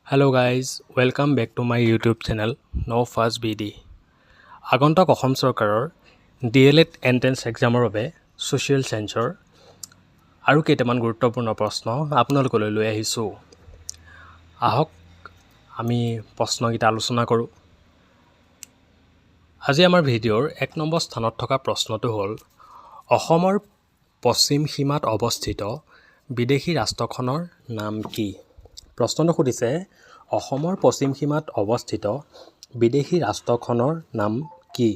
Hello guys, welcome back to my YouTube channel No Fuss BD. আগন্তুক অসম চৰকাৰৰ DLED entrance এক্সামৰ বাবে social সায়েন্সৰ আৰু কেইটামান গুৰুত্বপূৰ্ণ প্ৰশ্ন আপোনালোকলৈ লৈ আহিছোঁ। আহক আমি প্ৰশ্নকেইটা আলোচনা কৰোঁ। আজি আমাৰ ভিডিঅ'ৰ 1 নম্বৰ স্থানত থকা প্ৰশ্নটো হ'ল অসমৰ পশ্চিম সীমাত অৱস্থিত বিদেশী ৰাষ্ট্ৰখনৰ নাম কি? প্ৰশ্নটো সুধিছে অসমৰ পশ্চিম সীমাত অৱস্থিত বিদেশী ৰাষ্ট্ৰখনৰ নাম কি?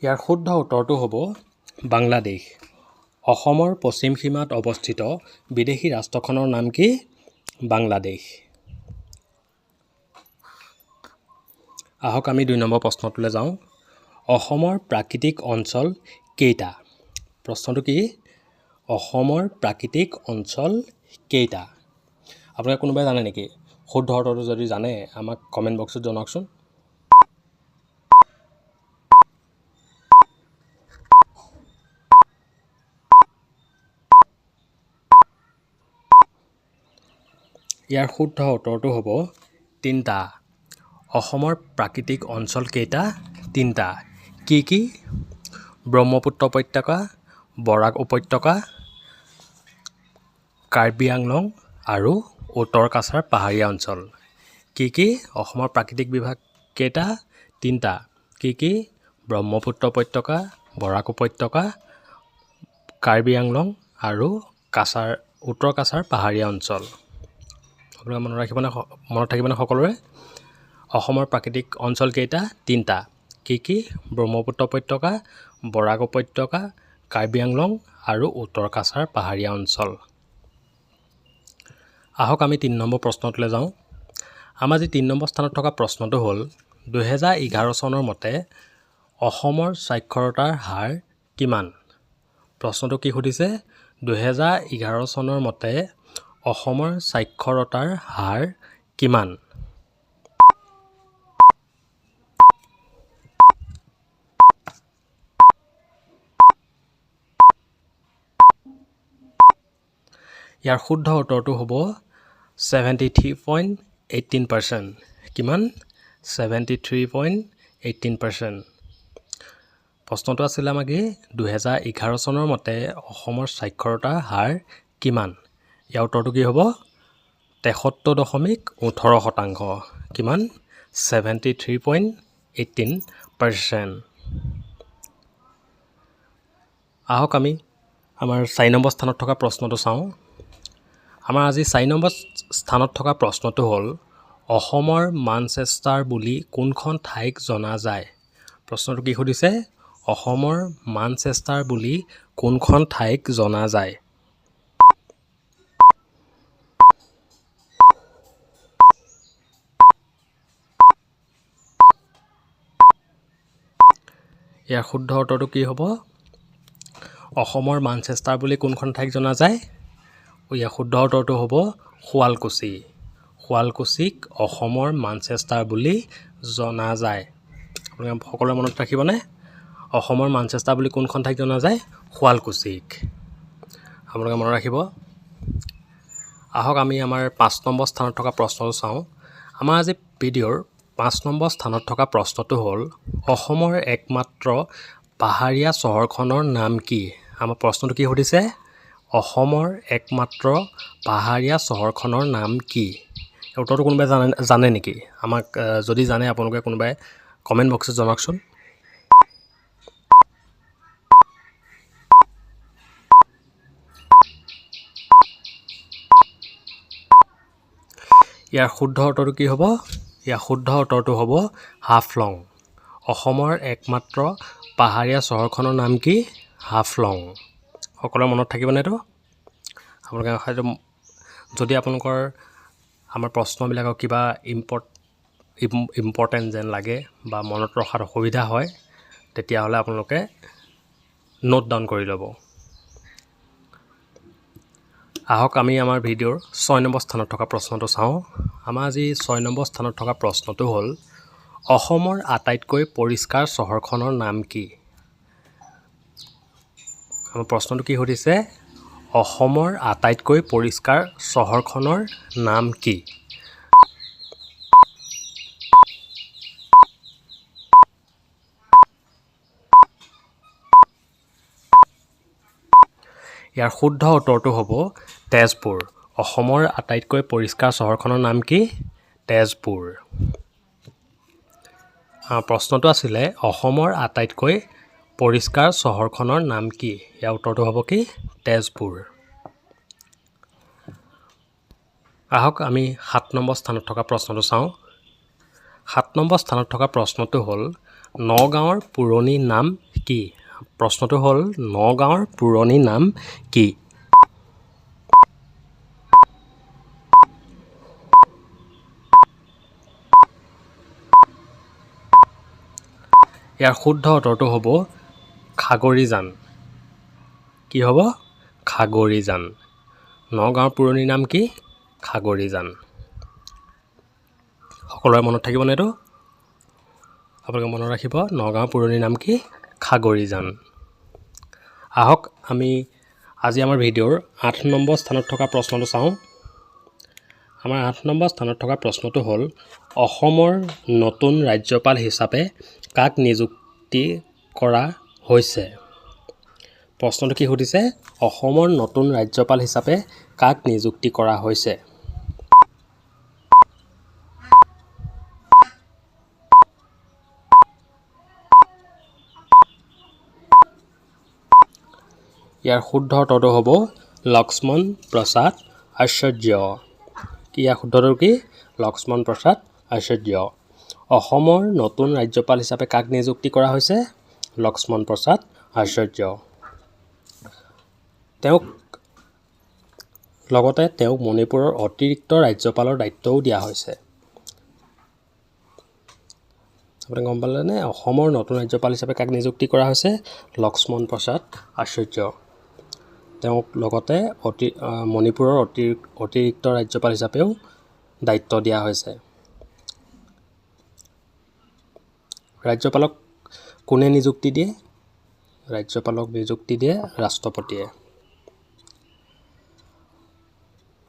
ইয়াৰ শুদ্ধ উত্তৰটো হ'ব বাংলাদেশ। অসমৰ পশ্চিম সীমাত অৱস্থিত বিদেশী ৰাষ্ট্ৰখনৰ নাম কি? বাংলাদেশ। আহক আমি 2 নম্বৰ প্ৰশ্নটোলৈ যাওঁ। অসমৰ প্ৰাকৃতিক অঞ্চল কেইটা? প্ৰশ্নটো কি? অসমৰ প্ৰাকৃতিক অঞ্চল কেইটা? আপোনালোকে কোনোবাই জানে নেকি? শুদ্ধ উত্তৰটো যদি জানে আমাক কমেণ্ট বক্সত জনাওকচোন। ইয়াৰ শুদ্ধ উত্তৰটো হ'ব 3টা। অসমৰ প্ৰাকৃতিক অঞ্চল কেইটা? 3টা। কি কি? ব্ৰহ্মপুত্ৰ উপত্যকা, বৰাক উপত্যকা, কাৰ্বি আংলং আৰু উত্তৰ কাছাৰ পাহাৰীয়া অঞ্চল। কি কি? অসমৰ প্ৰাকৃতিক বিভাগ কেইটা? 3টা। কি কি? ব্ৰহ্মপুত্ৰ উপত্যকা, বৰাক উপত্যকা, কাৰ্বি আংলং আৰু উত্তৰ কাছাৰ পাহাৰীয়া অঞ্চল। আপোনালোকে মনত থাকিবনে সকলোৰে? অসমৰ প্ৰাকৃতিক অঞ্চল কেইটা? 3টা। কি কি? ব্ৰহ্মপুত্ৰ উপত্যকা, বৰাক উপত্যকা, কাৰ্বি আংলং আৰু উত্তৰ কাছাৰ পাহাৰীয়া অঞ্চল। আহক আমি 3 নম্বৰ প্ৰশ্নটোলৈ যাওঁ। আমাৰ যি 3 নম্বৰ স্থানত থকা প্ৰশ্নটো হ'ল 2011 চনৰ মতে অসমৰ সাক্ষৰতাৰ হাৰ কিমান? প্ৰশ্নটো কি সুধিছে? 2011 চনৰ মতে অসমৰ সাক্ষৰতাৰ হাৰ কিমান? ইয়াৰ শুদ্ধ উত্তৰটো হ'ব 73.18%। কিমান? 73.18%। প্ৰশ্নটো আছিলে আমাক 2011 চনৰ মতে অসমৰ সাক্ষৰতাৰ হাৰ কিমান? ইয়াৰ উত্তৰটো কি হ'ব? 73.18%। কিমান? 73.18%। আহক আমি আমাৰ 4 নম্বৰ স্থানত থকা প্ৰশ্নটো চাওঁ। আমাৰ আজি 4 নম্বৰ স্থানত থকা প্ৰশ্নটো হ'ল অসমৰ মানচেষ্টাৰ বুলি কোনখন ঠাইক জনা যায়? প্ৰশ্নটো কি সুধিছে? অসমৰ মানচেষ্টাৰ বুলি কোনখন ঠাইক জনা যায়? ইয়াৰ শুদ্ধ উত্তৰটো কি হ'ব? অসমৰ মানচেষ্টাৰ বুলি কোনখন ঠাইক জনা যায়? ইয়াৰ শুদ্ধ উত্তৰটো হ'ব শুৱালকুছি। শুৱালকুছিক অসমৰ মানচেষ্টাৰ বুলি জনা যায়। আপোনালোকে সকলোৱে মনত ৰাখিবনে? অসমৰ মানচেষ্টাৰ বুলি কোনখন ঠাইক জনা যায়? শুৱালকুছিক। আপোনালোকে মনত ৰাখিব। আহক আমি আমাৰ 5 নম্বৰ স্থানত থকা প্ৰশ্নটো চাওঁ। আমাৰ আজি ভিডিঅ'ৰ 5 নম্বৰ স্থানত থকা প্ৰশ্নটো হ'ল অসমৰ একমাত্ৰ পাহাৰীয়া চহৰখনৰ নাম কি? আমাৰ প্ৰশ্নটো কি সুধিছে? অসমৰ একমাত্ৰ পাহাৰীয়া চহৰখনৰ নাম কি? উত্তৰটো কোনোবাই জানে নেকি? আমাক যদি জানে আপোনালোকে কোনোবাই কমেণ্ট বক্সত জনাওকচোন। ইয়াৰ শুদ্ধ উত্তৰটো কি হ'ব? ইয়াৰ শুদ্ধ উত্তৰটো হ'ব হাফলং। অসমৰ একমাত্ৰ পাহাৰীয়া চহৰখনৰ নাম কি? হাফলং। সকলোৰে মনত থাকিবনে এইটো? আপোনালোকে হয়তো যদি আপোনালোকৰ আমাৰ প্ৰশ্নবিলাকক কিবা ইম্পৰ্টেণ্ট যেন লাগে বা মনত ৰখাত অসুবিধা হয় তেতিয়াহ'লে আপোনালোকে নোট ডাউন কৰি ল'ব। আহক আমি আমাৰ ভিডিঅ'ৰ 6 নম্বৰ স্থানত থকা প্ৰশ্নটো চাওঁ। আমাৰ আজি 6 নম্বৰ স্থানত থকা প্ৰশ্নটো হ'ল অসমৰ আটাইতকৈ পৰিষ্কাৰ চহৰখনৰ নাম কি? আমাৰ প্ৰশ্নটো কি সুধিছে? অসমৰ আটাইতকৈ পৰিষ্কাৰ চহৰখনৰ নাম কি? ইয়াৰ শুদ্ধ উত্তৰটো হ'ব তেজপুৰ। অসমৰ আটাইতকৈ পৰিষ্কাৰ চহৰখনৰ নাম কি? তেজপুৰ। প্ৰশ্নটো আছিলে অসমৰ আটাইতকৈ পৰিষ্কাৰ চহৰখনৰ নাম কি? ইয়াৰ উত্তৰটো হ'ব কি? তেজপুৰ। আহক আমি 7 নম্বৰ স্থানত থকা প্ৰশ্নটো চাওঁ। 7 নম্বৰ স্থানত থকা প্ৰশ্নটো হ'ল নগাঁৱৰ পুৰণি নাম কি? প্ৰশ্নটো হ'ল নগাঁৱৰ পুৰণি নাম কি? ইয়াৰ শুদ্ধ উত্তৰটো হ'ব খাগৰিজান। কি হ'ব? খাগৰিজান। নগাঁৱৰ পুৰণি নাম কি? খাগৰিজান। সকলোৰে মনত থাকিবনে এইটো? আপোনালোকে মনত ৰাখিব, নগাঁৱৰ পুৰণি নাম কি? খাগৰিজান। আহক আমি আজি আমাৰ ভিডিঅ'ৰ 8 নম্বৰ স্থানত থকা প্ৰশ্নটো চাওঁ। আমাৰ 8 নম্বৰ স্থানত থকা প্ৰশ্নটো হ'ল অসমৰ নতুন ৰাজ্যপাল হিচাপে কাক নিযুক্তি কৰা হৈছে? প্ৰশ্নটো কি সুধিছে? অসমৰ নতুন ৰাজ্যপাল হিচাপে কাক নিযুক্তি কৰা হৈছে? ইয়াৰ শুদ্ধ উত্তৰটো হ'ব লক্ষ্মণ প্ৰসাদ আচাৰ্য। কি ইয়াৰ শুদ্ধটো কি? লক্ষ্মণ প্ৰসাদ আচাৰ্য। অসমৰ নতুন ৰাজ্যপাল হিচাপে কাক নিযুক্তি কৰা হৈছে? লক্ষ্মণ প্ৰসাদ আচাৰ্য। লগতে তেওঁক মণিপুৰৰ অতিৰিক্ত ৰাজ্যপালৰ দায়িত্বও দিয়া হৈছে। আপুনি গম পালেনে? অসমৰ নতুন ৰাজ্যপাল হিচাপে কাক নিযুক্তি কৰা হৈছে? লক্ষ্মণ প্ৰসাদ আচাৰ্য। তেওঁক লগতে মণিপুৰৰ অতিৰিক্ত ৰাজ্যপাল হিচাপেও দায়িত্ব দিয়া হৈছে। ৰাজ্যপালক কোনে নিযুক্তি দিয়ে? ৰাজ্যপালক নিযুক্তি দিয়ে ৰাষ্ট্ৰপতিয়ে।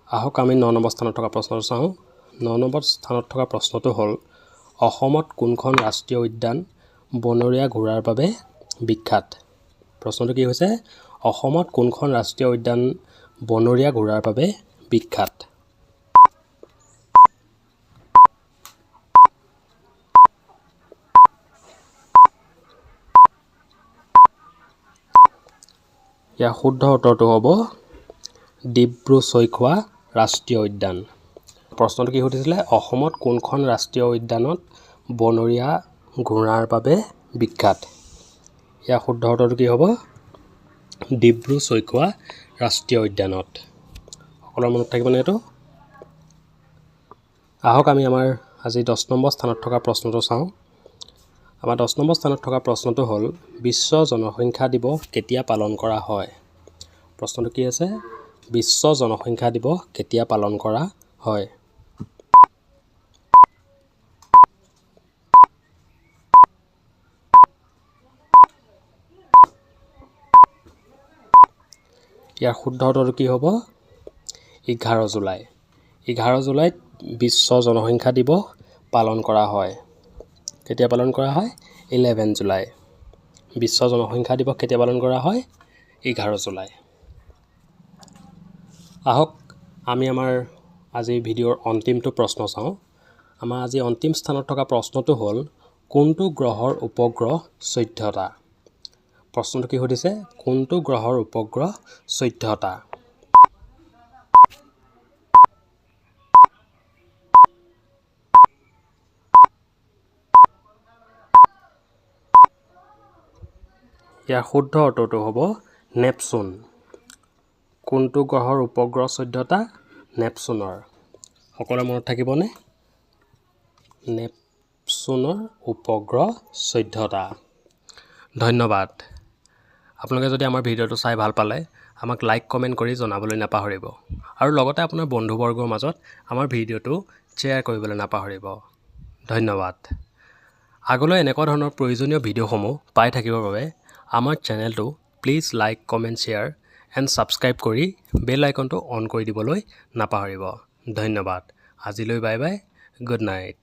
আহক আমি 9 নম্বৰ স্থানত থকা প্ৰশ্নটো চাওঁ। 9 নম্বৰ স্থানত থকা প্ৰশ্নটো হ'ল অসমত কোনখন ৰাষ্ট্ৰীয় উদ্যান বনৰীয়া ঘোঁৰাৰ বাবে বিখ্যাত? প্ৰশ্নটো কি হৈছে? অসমত কোনখন ৰাষ্ট্ৰীয় উদ্যান বনৰীয়া ঘোঁৰাৰ বাবে বিখ্যাত? ইয়াৰ শুদ্ধ উত্তৰটো হ'ব ডিব্ৰু-ছৈখোৱা ৰাষ্ট্ৰীয় উদ্যান। প্ৰশ্নটো কি সুধিছিলে? অসমত কোনখন ৰাষ্ট্ৰীয় উদ্যানত বনৰীয়া ঘোঁৰাৰ বাবে বিখ্যাত? ইয়াৰ শুদ্ধ উত্তৰটো কি হ'ব? ডিব্ৰু-ছৈখোৱা ৰাষ্ট্ৰীয় উদ্যানত। সকলোৰে মনত থাকিবনে এইটো? আহক আমি আমাৰ আজি 10 নম্বৰ স্থানত থকা প্ৰশ্নটো চাওঁ। আমাৰ 10 নম্বৰ স্থানত থকা প্ৰশ্নটো হ'ল বিশ্ব জনসংখ্যা দিৱস কেতিয়া পালন কৰা হয়? প্ৰশ্নটো কি আছে? বিশ্ব জনসংখ্যা দিৱস কেতিয়া পালন কৰা হয়? ইয়াৰ শুদ্ধ উত্তৰটো কি হ'ব? 11 জুলাই। 11 জুলাইত বিশ্ব জনসংখ্যা দিৱস পালন কৰা হয়। কেতিয়া পালন কৰা হয়? 11 জুলাই। বিশ্ব জনসংখ্যা দিৱস কেতিয়া পালন কৰা হয়? 11 জুলাই। আহক আমি আমাৰ আজি ভিডিঅ'ৰ অন্তিমটো প্ৰশ্ন চাওঁ। আমাৰ আজি অন্তিম স্থানত থকা প্ৰশ্নটো হ'ল কোনটো গ্ৰহৰ উপগ্ৰহ 14টা? প্ৰশ্নটো কি সুধিছে? কোনটো গ্ৰহৰ উপগ্ৰহ 14টা? ইয়াৰ শুদ্ধ উত্তৰটো হ'ব নেপচুন। কোনটো গ্ৰহৰ উপগ্ৰহ 14টা? নেপচুনৰ। সকলোৰে মনত থাকিবনে? নেপচুনৰ উপগ্ৰহ 14টা। ধন্যবাদ। আপোনালোকে যদি আমাৰ ভিডিঅ'টো চাই ভাল পালে আমাক লাইক কমেণ্ট কৰি জনাবলৈ নাপাহৰিব আৰু লগতে আপোনাৰ বন্ধুবৰ্গৰ মাজত আমাৰ ভিডিঅ'টো শ্বেয়াৰ কৰিবলৈ নাপাহৰিব। ধন্যবাদ। আগলৈ এনেকুৱা ধৰণৰ প্ৰয়োজনীয় ভিডিঅ'সমূহ পাই থাকিবৰ বাবে আমাৰ চেনেলটো please like comment share and subscribe কৰি বেল আইকনটো অন কৰি দিবলৈ নাপাহৰিব। ধন্যবাদ। আজিলৈ বাই বাই, গুড নাইট।